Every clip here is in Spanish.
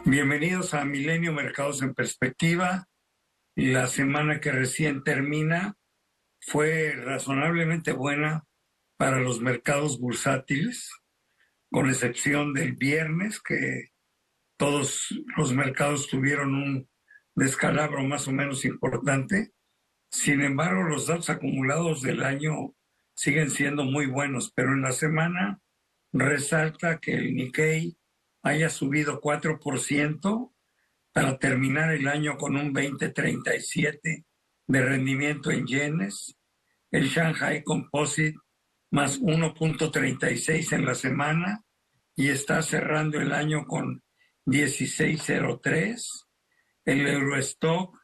Bienvenidos a Milenio Mercados en Perspectiva. La semana que recién termina fue razonablemente buena para los mercados bursátiles, con excepción del viernes, que todos los mercados tuvieron un descalabro más o menos importante. Sin embargo, los datos acumulados del año siguen siendo muy buenos, pero en la semana resalta que el Nikkei haya subido 4% para terminar el año con un 20.37 de rendimiento en yenes, el Shanghai Composite más 1.36 en la semana y está cerrando el año con 16.03, el Eurostock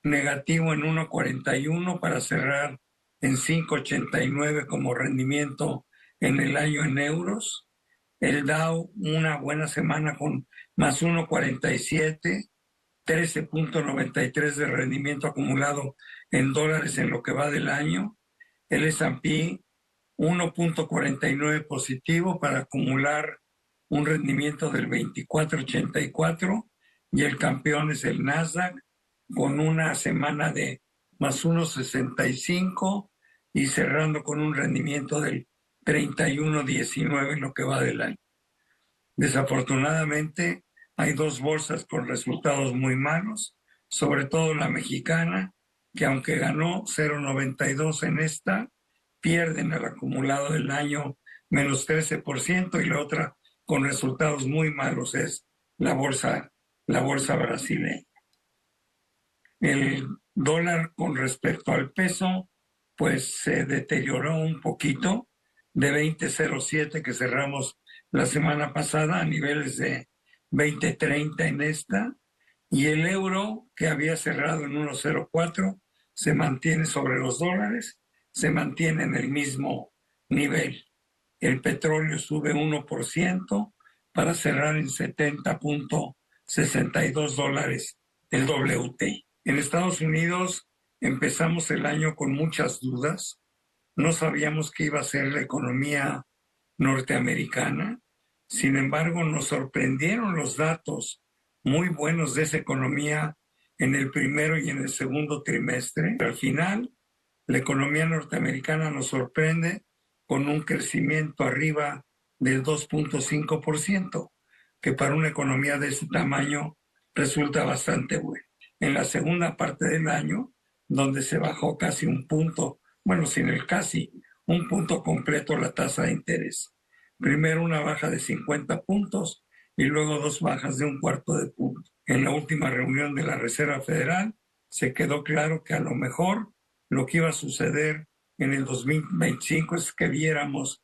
negativo en 1.41 para cerrar en 5.89 como rendimiento en el año en euros, el Dow una buena semana con más 1.47, 13.93 de rendimiento acumulado en dólares en lo que va del año. El S&P 1.49 positivo para acumular un rendimiento del 24.84 y el campeón es el Nasdaq con una semana de más 1.65 y cerrando con un rendimiento del 31.19 en lo que va del año. Desafortunadamente, hay dos bolsas con resultados muy malos, sobre todo la mexicana, que aunque ganó 0.92 en esta, pierden el acumulado del año menos 13% y la otra con resultados muy malos es la bolsa brasileña. El dólar con respecto al peso, pues se deterioró un poquito de 20.07 que cerramos la semana pasada a niveles de 20.30 en esta, y el euro que había cerrado en 1.04 se mantiene sobre los dólares, se mantiene en el mismo nivel. El petróleo sube 1% para cerrar en $70.62 el WTI. En Estados Unidos empezamos el año con muchas dudas. No sabíamos qué iba a ser la economía norteamericana. Sin embargo, nos sorprendieron los datos muy buenos de esa economía en el primero y en el segundo trimestre. Al final, la economía norteamericana nos sorprende con un crecimiento arriba del 2.5%, que para una economía de ese tamaño resulta bastante bueno. En la segunda parte del año, donde se bajó casi un punto, bueno, sin el casi, un punto completo la tasa de interés. Primero una baja de 50 puntos y luego dos bajas de un cuarto de punto. En la última reunión de la Reserva Federal se quedó claro que a lo mejor lo que iba a suceder en el 2025 es que viéramos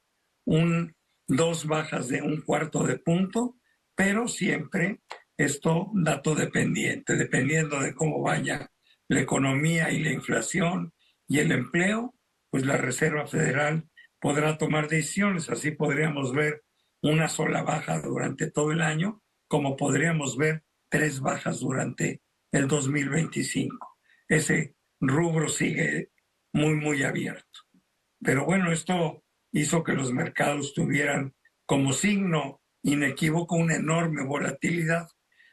dos bajas de un cuarto de punto, pero siempre esto dato dependiente, dependiendo de cómo vaya la economía y la inflación y el empleo, pues la Reserva Federal podrá tomar decisiones. Así podríamos ver una sola baja durante todo el año, como podríamos ver tres bajas durante el 2025. Ese rubro sigue muy abierto. Pero bueno, esto hizo que los mercados tuvieran como signo inequívoco una enorme volatilidad,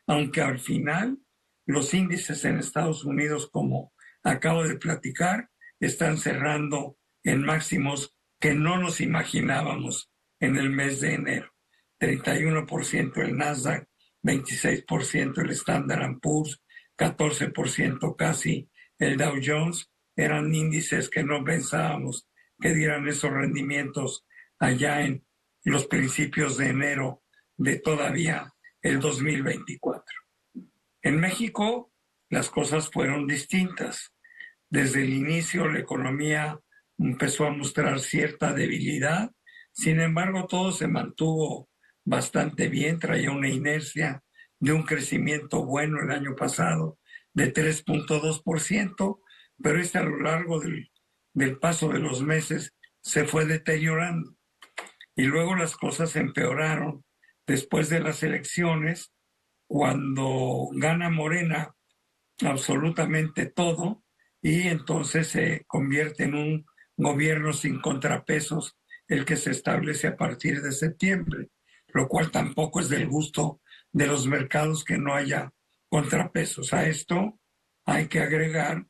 aunque al final los índices en Estados Unidos, como acabo de platicar, están cerrando en máximos que no nos imaginábamos en el mes de enero. 31% el Nasdaq, 26% el Standard & Poor's, 14% casi el Dow Jones. Eran índices que no pensábamos que dieran esos rendimientos allá en los principios de enero de todavía el 2024. En México las cosas fueron distintas. Desde el inicio la economía empezó a mostrar cierta debilidad, sin embargo todo se mantuvo bastante bien, traía una inercia de un crecimiento bueno el año pasado de 3.2%, pero a lo largo del paso de los meses se fue deteriorando. Y luego las cosas empeoraron después de las elecciones, cuando gana Morena absolutamente todo y entonces se convierte en un gobierno sin contrapesos el que se establece a partir de septiembre, lo cual tampoco es del gusto de los mercados que no haya contrapesos. A esto hay que agregar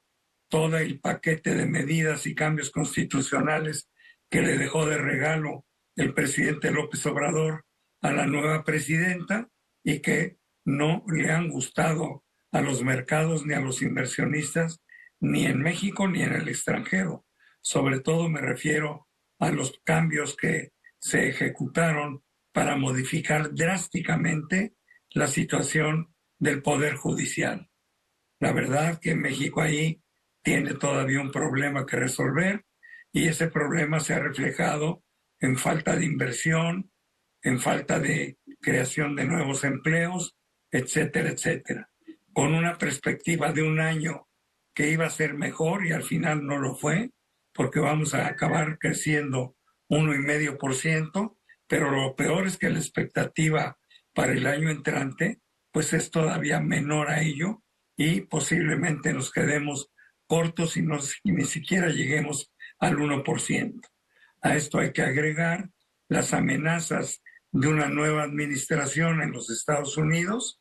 todo el paquete de medidas y cambios constitucionales que le dejó de regalo el presidente López Obrador a la nueva presidenta y que no le han gustado a los mercados ni a los inversionistas, ni en México ni en el extranjero. Sobre todo me refiero a los cambios que se ejecutaron para modificar drásticamente la situación del Poder Judicial. La verdad que México ahí tiene todavía un problema que resolver y ese problema se ha reflejado en falta de inversión, en falta de creación de nuevos empleos, etcétera, etcétera. Con una perspectiva de un año que iba a ser mejor y al final no lo fue, porque vamos a acabar creciendo 1,5%, pero lo peor es que la expectativa para el año entrante pues es todavía menor a ello y posiblemente nos quedemos cortos y ni siquiera lleguemos al 1%. A esto hay que agregar las amenazas de una nueva administración en los Estados Unidos,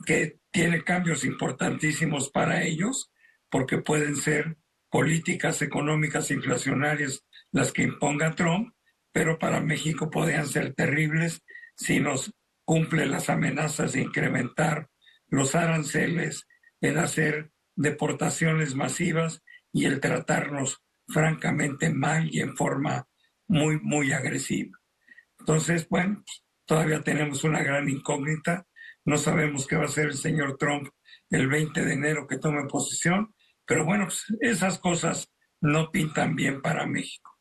que tiene cambios importantísimos para ellos, porque pueden ser políticas económicas inflacionarias las que imponga Trump, pero para México podrían ser terribles si nos cumple las amenazas de incrementar los aranceles, el hacer deportaciones masivas y el tratarnos francamente mal y en forma muy, muy agresiva. Entonces, bueno, todavía tenemos una gran incógnita. No sabemos qué va a hacer el señor Trump el 20 de enero que tome posesión, pero bueno, pues esas cosas no pintan bien para México.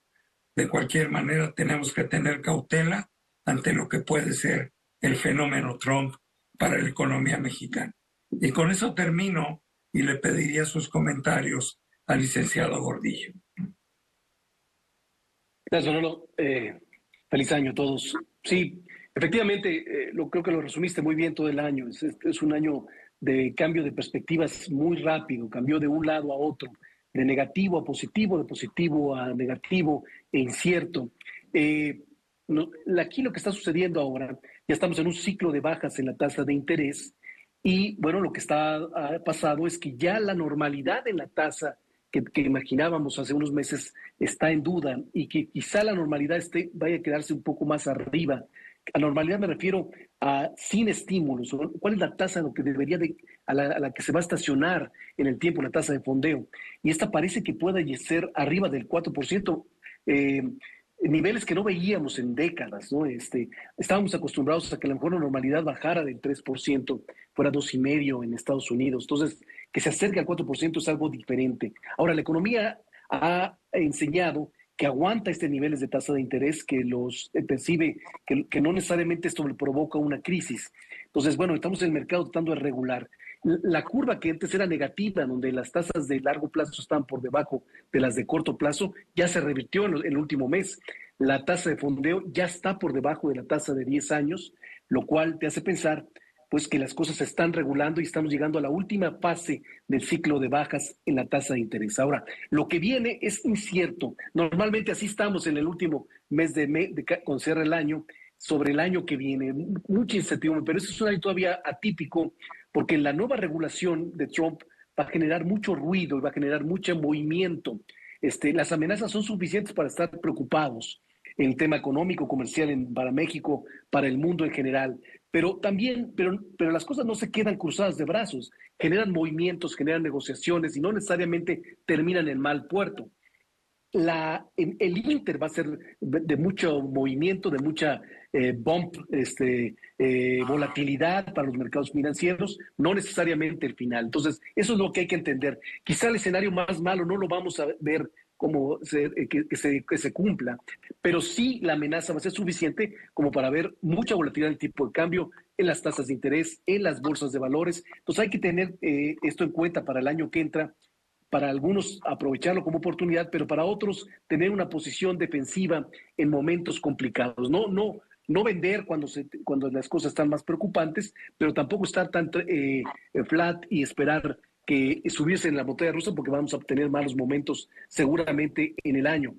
De cualquier manera, tenemos que tener cautela ante lo que puede ser el fenómeno Trump para la economía mexicana. Y con eso termino y le pediría sus comentarios al licenciado Gordillo. Gracias, Manolo. Feliz año a todos. Sí, efectivamente, creo que lo resumiste muy bien todo el año. Es un año de cambio de perspectivas muy rápido, cambió de un lado a otro, de negativo a positivo, de positivo a negativo e incierto. Aquí lo que está sucediendo ahora, ya estamos en un ciclo de bajas en la tasa de interés y bueno, lo que ha pasado es que ya la normalidad en la tasa que imaginábamos hace unos meses está en duda y que quizá la normalidad vaya a quedarse un poco más arriba. A normalidad me refiero a sin estímulos. ¿Cuál es la tasa que debería a la que se va a estacionar en el tiempo, la tasa de fondeo? Y esta parece que puede ser arriba del 4%. Niveles que no veíamos en décadas, ¿no? Estábamos acostumbrados a que a lo mejor la normalidad bajara del 3%, fuera 2,5% en Estados Unidos. Entonces, que se acerque al 4% es algo diferente. Ahora, la economía ha enseñado que aguanta este niveles de tasa de interés, que los percibe, que no necesariamente esto le provoca una crisis. Entonces, bueno, estamos en el mercado tratando de regular. La curva que antes era negativa, donde las tasas de largo plazo estaban por debajo de las de corto plazo, ya se revirtió en el último mes. La tasa de fondeo ya está por debajo de la tasa de 10 años, lo cual te hace pensar pues que las cosas se están regulando y estamos llegando a la última fase del ciclo de bajas en la tasa de interés. Ahora, lo que viene es incierto. Normalmente así estamos en el último mes con cierre el año, sobre el año que viene, mucha incertidumbre, pero eso es un año todavía atípico porque la nueva regulación de Trump va a generar mucho ruido y va a generar mucho movimiento. Las amenazas son suficientes para estar preocupados en el tema económico, comercial para México, para el mundo en general. Pero también, pero las cosas no se quedan cruzadas de brazos, generan movimientos, generan negociaciones y no necesariamente terminan en mal puerto. El Inter va a ser de mucho movimiento, de mucha volatilidad para los mercados financieros, no necesariamente el final. Entonces, eso es lo que hay que entender. Quizá el escenario más malo no lo vamos a ver como que se cumpla, pero sí la amenaza va a ser suficiente como para ver mucha volatilidad del tipo de cambio en las tasas de interés, en las bolsas de valores. Entonces hay que tener esto en cuenta para el año que entra, para algunos aprovecharlo como oportunidad, pero para otros tener una posición defensiva en momentos complicados. No vender cuando las cosas están más preocupantes, pero tampoco estar tan flat y esperar que subirse en la montaña rusa porque vamos a obtener malos momentos seguramente en el año.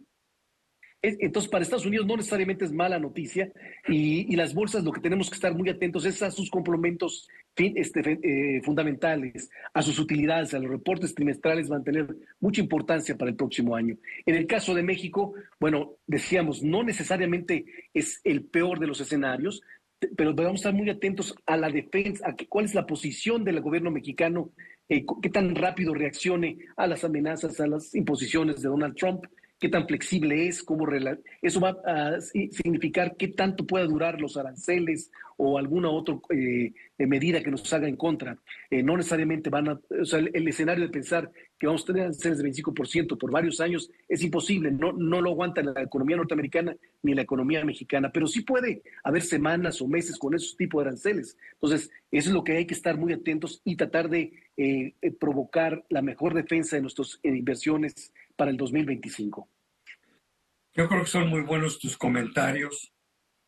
Entonces, para Estados Unidos no necesariamente es mala noticia y las bolsas lo que tenemos que estar muy atentos es a sus complementos fundamentales, a sus utilidades, a los reportes trimestrales van a tener mucha importancia para el próximo año. En el caso de México, bueno, decíamos, no necesariamente es el peor de los escenarios, pero vamos a estar muy atentos a la defensa, cuál es la posición del gobierno mexicano, qué tan rápido reaccione a las amenazas, a las imposiciones de Donald Trump, qué tan flexible es, eso va a significar qué tanto pueda durar los aranceles o alguna otra medida que nos haga en contra. No necesariamente o sea, el escenario de pensar que vamos a tener aranceles de 25% por varios años es imposible, no lo aguanta la economía norteamericana ni la economía mexicana, pero sí puede haber semanas o meses con esos tipos de aranceles. Entonces, eso es lo que hay que estar muy atentos y tratar de provocar la mejor defensa de nuestras inversiones para el 2025. Yo creo que son muy buenos tus comentarios.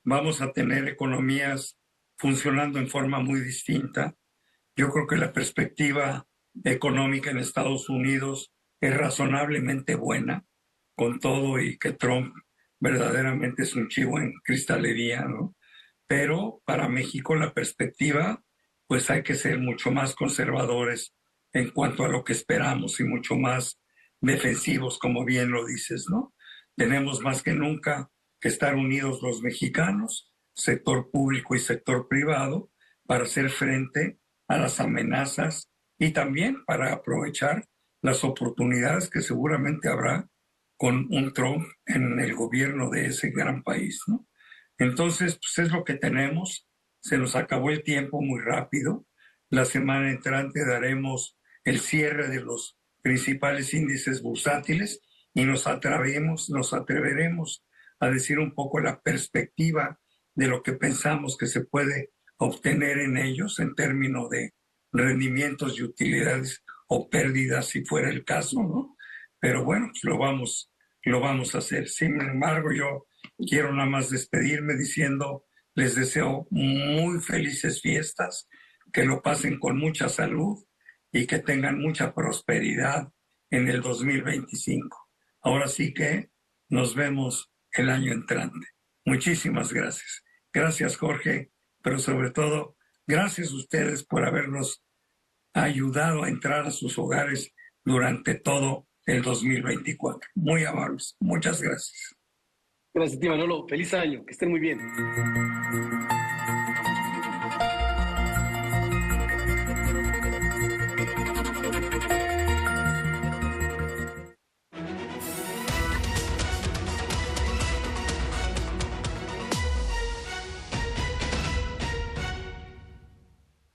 Vamos a tener economías funcionando en forma muy distinta. Yo creo que la perspectiva económica en Estados Unidos es razonablemente buena, con todo y que Trump verdaderamente es un chivo en cristalería, ¿no? Pero para México la perspectiva, pues hay que ser mucho más conservadores en cuanto a lo que esperamos y mucho más defensivos, como bien lo dices, ¿no? Tenemos más que nunca que estar unidos los mexicanos, sector público y sector privado, para hacer frente a las amenazas y también para aprovechar las oportunidades que seguramente habrá con un Trump en el gobierno de ese gran país, ¿no? Entonces, pues es lo que tenemos. Se nos acabó el tiempo muy rápido. La semana entrante daremos el cierre de los principales índices bursátiles y nos atreveremos a decir un poco la perspectiva de lo que pensamos que se puede obtener en ellos en términos de rendimientos y utilidades o pérdidas si fuera el caso, ¿no? Pero bueno, pues lo vamos a hacer. Sin embargo, yo quiero nada más despedirme diciendo, les deseo muy felices fiestas, que lo pasen con mucha salud y que tengan mucha prosperidad en el 2025. Ahora sí que nos vemos el año entrante. Muchísimas gracias. Gracias, Jorge, pero sobre todo, gracias a ustedes por habernos ayudado a entrar a sus hogares durante todo el 2024. Muy amables. Muchas gracias. Gracias, tío Manolo. Feliz año. Que estén muy bien.